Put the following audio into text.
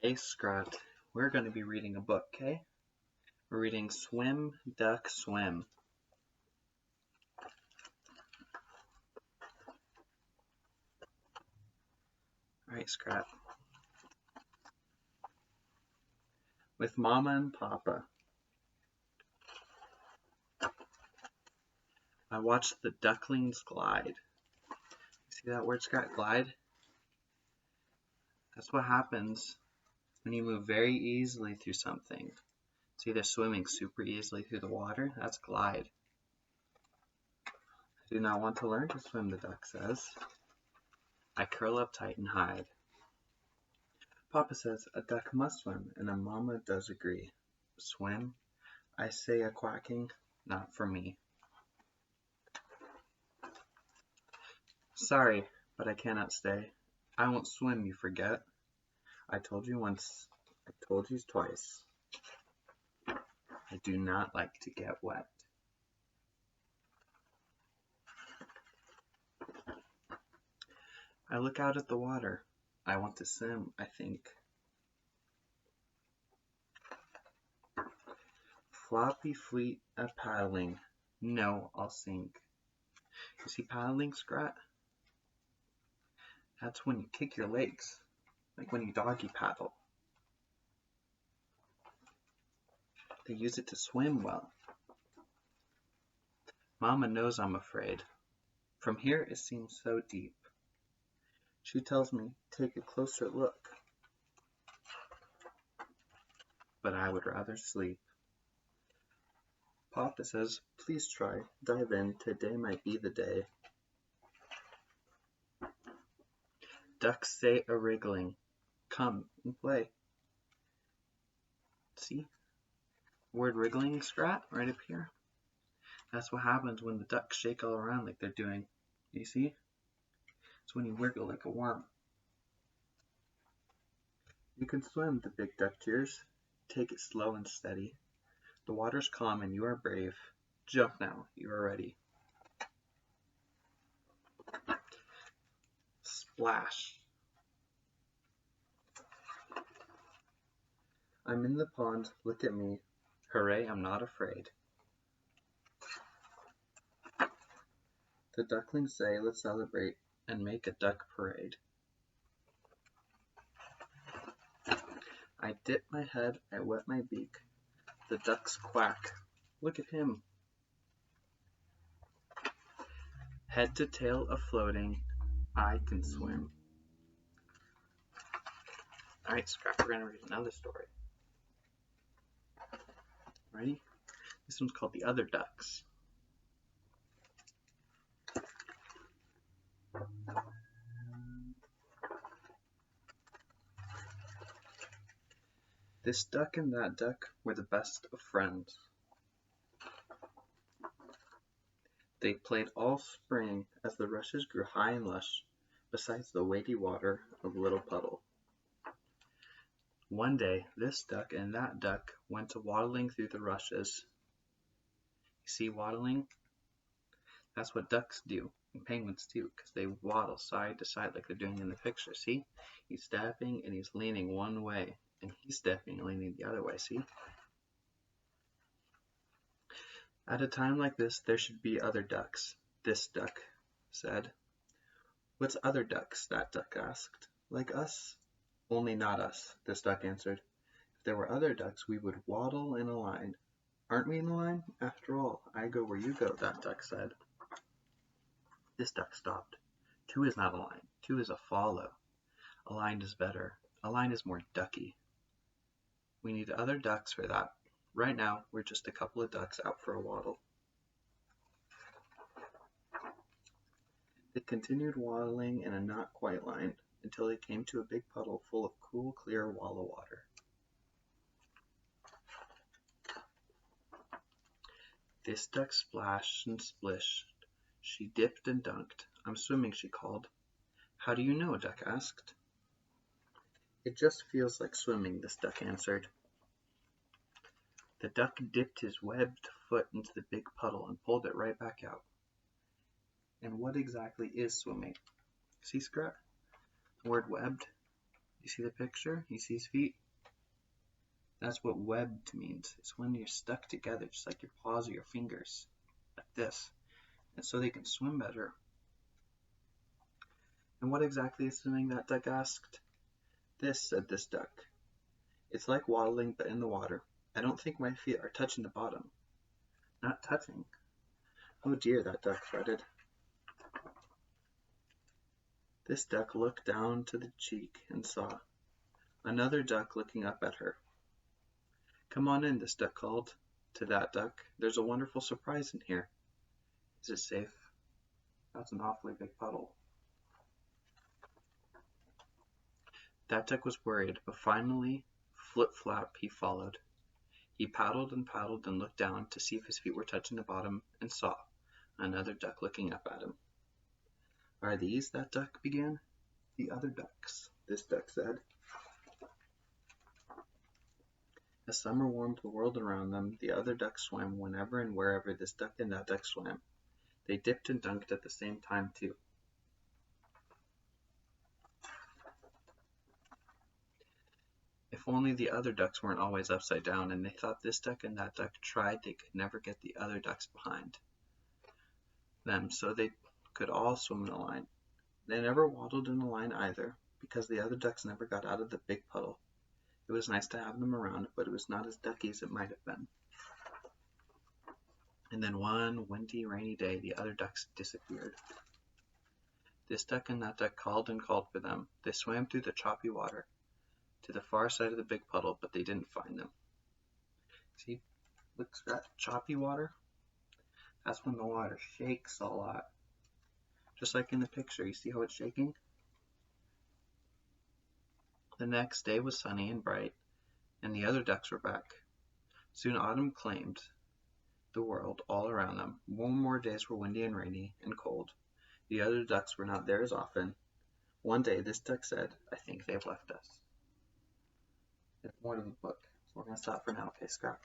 Hey Scrat, we're going to be reading a book, okay? We're reading Swim, Duck, Swim. Alright, Scrat. With Mama and Papa, I watched the ducklings glide. See that word, Scrat? Glide? That's what happens when you move very easily through something. See, they're swimming super easily through the water. That's glide. I do not want to learn to swim, the duck says. I curl up tight and hide. Papa says a duck must swim, and a mama does agree. Swim? I say a quacking, not for me. Sorry, but I cannot stay. I won't swim, you forget. I told you once, I told you twice. I do not like to get wet. I look out at the water. I want to swim, I think. Floppy fleet at paddling. No, I'll sink. You see paddling, Scrat? That's when you kick your legs, like when you doggy paddle. They use it to swim well. Mama knows I'm afraid. From here it seems so deep. She tells me, take a closer look. But I would rather sleep. Papa says, please try, dive in, today might be the day. Ducks say a wriggling, come and play. See? Word wriggling, Scrat, right up here. That's what happens when the ducks shake all around like they're doing. You see? It's when you wiggle like a worm. You can swim, the big duck cheers. Take it slow and steady. The water's calm and you are brave. Jump now, you are ready. Splash. I'm in the pond, look at me. Hooray, I'm not afraid. The ducklings say, let's celebrate and make a duck parade. I dip my head, I wet my beak. The ducks quack. Look at him. Head to tail a-floating, I can swim. Alright, Scrap, we're going to read another story. Ready? This one's called The Other Ducks. This duck and that duck were the best of friends. They played all spring as the rushes grew high and lush, besides the weighty water of Little Puddle. One day, this duck and that duck went to waddling through the rushes. You see waddling? That's what ducks do, and penguins too, because they waddle side to side like they're doing in the picture, see? He's stepping and he's leaning one way, and he's stepping and leaning the other way, see? At a time like this, there should be other ducks, this duck said. What's other ducks? That duck asked. Like us? Only not us, this duck answered. If there were other ducks, we would waddle in a line. Aren't we in a line? After all, I go where you go, that duck said. This duck stopped. Two is not a line. Two is a follow. A line is better. A line is more ducky. We need other ducks for that. Right now, we're just a couple of ducks out for a waddle. They continued waddling in a not quite line until they came to a big puddle full of cool, clear wallow water. This duck splashed and splished. She dipped and dunked. I'm swimming, she called. How do you know? Duck asked. It just feels like swimming, this duck answered. The duck dipped his webbed foot into the big puddle and pulled it right back out. And what exactly is swimming? See, Scrat? The word webbed? You see the picture? You see his feet? That's what webbed means. It's when you're stuck together, just like your paws or your fingers, like this. And so they can swim better. And what exactly is swimming? That duck asked. This, said this duck. It's like waddling, but in the water. I don't think my feet are touching the bottom. Not touching. Oh dear, that duck fretted. This duck looked down to the cheek and saw another duck looking up at her. Come on in, this duck called to that duck. There's a wonderful surprise in here. Is it safe? That's an awfully big puddle. That duck was worried, but finally, flip-flap, he followed. He paddled and looked down to see if his feet were touching the bottom and saw another duck looking up at him. Are these, that duck began? The other ducks, this duck said. As summer warmed the world around them, the other ducks swam whenever and wherever this duck and that duck swam. They dipped and dunked at the same time, too. If only the other ducks weren't always upside down, and they thought this duck and that duck tried, they could never get the other ducks behind them, so they could all swim in a line. They never waddled in a line either, because the other ducks never got out of the big puddle. It was nice to have them around, but it was not as ducky as it might have been. And then one windy, rainy day, the other ducks disappeared. This duck and that duck called and called for them. They swam through the choppy water to the far side of the big puddle, but they didn't find them. See, look, Scrat, choppy water? That's when the water shakes a lot. Just like in the picture, you see how it's shaking? The next day was sunny and bright, and the other ducks were back. Soon autumn claimed the world all around them. More days were windy and rainy and cold. The other ducks were not there as often. One day this duck said, I think they've left us. There's more to the book, so we're going to stop for now, okay, Scrat?